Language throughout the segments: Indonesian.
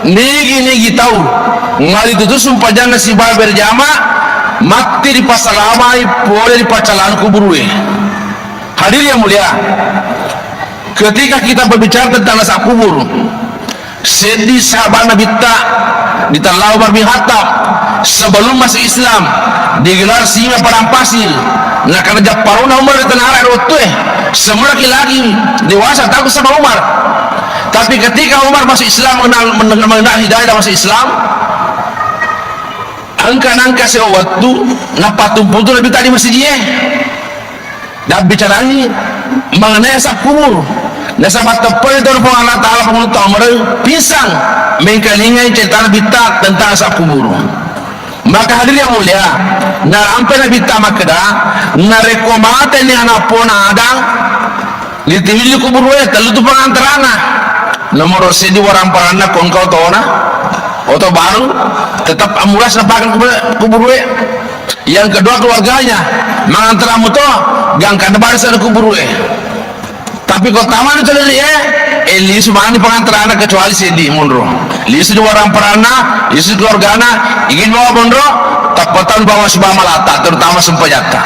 nigi tahu ngali itu sumpah jangan si baber jama mati di pasalamai boleh di pacalan kubur. Hadir yang mulia, ketika kita berbicara tentang nasab kubur, sedih sahabat Nabi di Talau Barbih Hatab sebelum masuk Islam digelar singa padang pasir. Nah karena Japaruna Umar di tanah air waktu semua laki-laki dewasa takut sama Umar. Tapi ketika Umar masuk Islam mengenal hidayah dan masuk Islam, angka waktu napatung pun lebih tadi masih dia. Dan bicara ini mengenai asap kubur. Nasab tepat itu Allah Taala pengulut Umar pisang mengkalingai cerita Nabi tentang asap kubur. Maka hadir yang mulia, na ampe Nabi makda na rekomate ni anak pun ada litimili kubur we telu tu pengantarana nomor sedi warang parana kon kau tona atau baru tetap amuras napakan kubur we. Yang kedua keluarganya mengantar muto gang kada baris ada kubur we. Tapi kau taman itu Eli subhani pengantar anak kecuali sedi munro lisu dua orang perana lisu keluargana ingin bawa munro tapatan bawa sebab malata terutama sempajata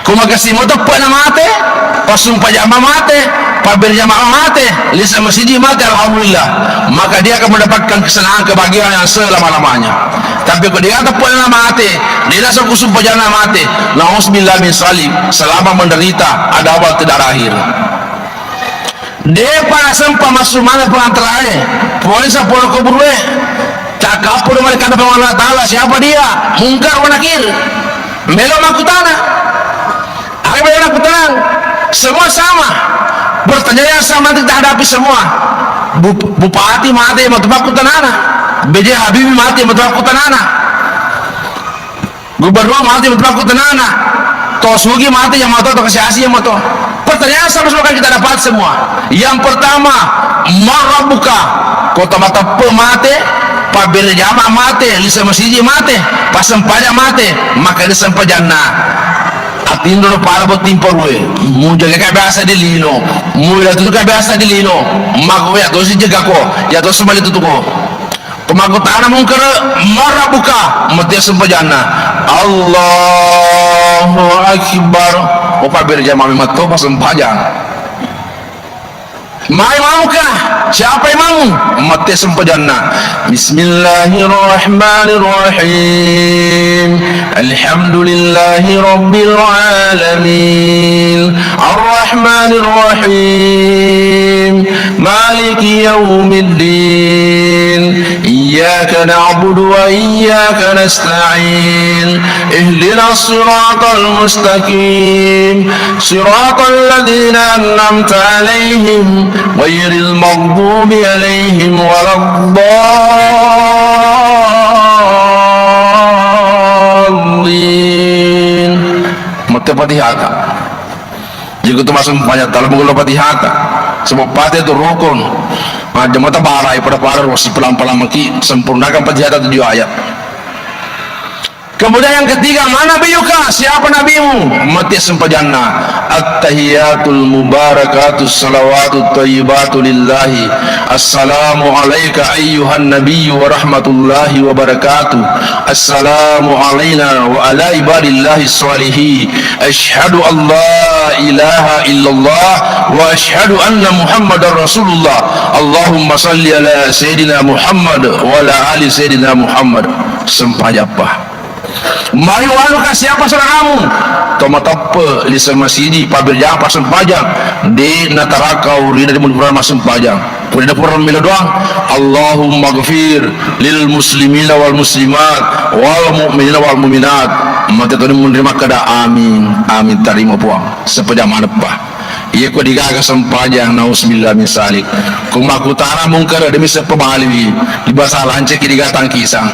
kuma kasih moto pernah mate pas sumpajama mate pabirnya mate lisa masjid mate alhamdulillah maka dia akan mendapatkan kesenangan kebahagiaan yang selama-lamanya. Tapi kalau dia tak pernah mate dia rasa kusumpajana mate na'udzubillah min salib selama menderita ada awal tidak akhir. Dia para sempa masuk mana pengantaranya polis apolo kubur we tak kapur mereka kata Allah Taala siapa dia mungkar wa nakir melo makutana melo makutana semua sama bertanya yang sama kita hadapi semua. Bupati mati matu makutanana BJ Habibie mati matu makutanana gubernur mati matu makutanana Tosugi mati yang matu atau kasih yang matu. Pertanyaan sama-sama kita dapat semua. Yang pertama, marabuka kota mata pemate, pabir jama mate, lisa masjid mate, pasempanya mate, maka dia sempajana. Atindo para botimpor we, mujaga ka biasa di lino, muila tu ka biasa di lino, mago ya to si jaga ko, ya to semali tu ko. Pemagutana mungkar marabuka mati sempajana. Allahu akbar. Pabir jama mato pasempajang. Mai maukah? Siapa imamu? Mati sempajana. Bismillahirrahmanirrahim. Alhamdulillahi rabbil alamin. Arrahmanirrahim. Maliki yaumiddin. Iyyaka na'budu wa iyyaka nasta'in. Ihdinas siratal mustaqim. Siratal ladzina an'amta 'alaihim ghairil maghdubi 'alaihim waladdallin. Mata patihata. Jika tu masuk banyak dalam buku patihata. Sebab patih itu rukun. Ada mata barai pada para rosi pelan-pelan maki sempurnakan patihata 7 ayat. Kemudian yang ketiga, mana nabiyuka? Siapa nabimu? Mati sempajana. At-tahiyatul mubarakatus salawatut thayyibatu lillahi. Assalamu alayka ayyuhan nabiyyu wa rahmatullahi wa barakatuh. Assalamu alayna wa ala ibadillahi salihin. Ashhadu an la ilaha illallah wa ashhadu anna muhammadar rasulullah. Allahumma salli ala sayyidina Muhammad wa ala ali sayyidina Muhammad. Sempajapah. Mari walu ka siapa saudaramu? Toma tappe li masjid pabir jang pasang pajang di natarakau rina di mulburan masang pajang. Pura pura mila doang. Allahumma ghfir lil muslimina wal muslimat wal mu'minina wal mu'minat. Maka tu menerima kada amin. Amin terima puang. Sepeda mana pa? Ia ko digaga sempajang nauzubillah min salik. Kumakutara mungkar demi sepemali di bahasa lancek digatang kisang.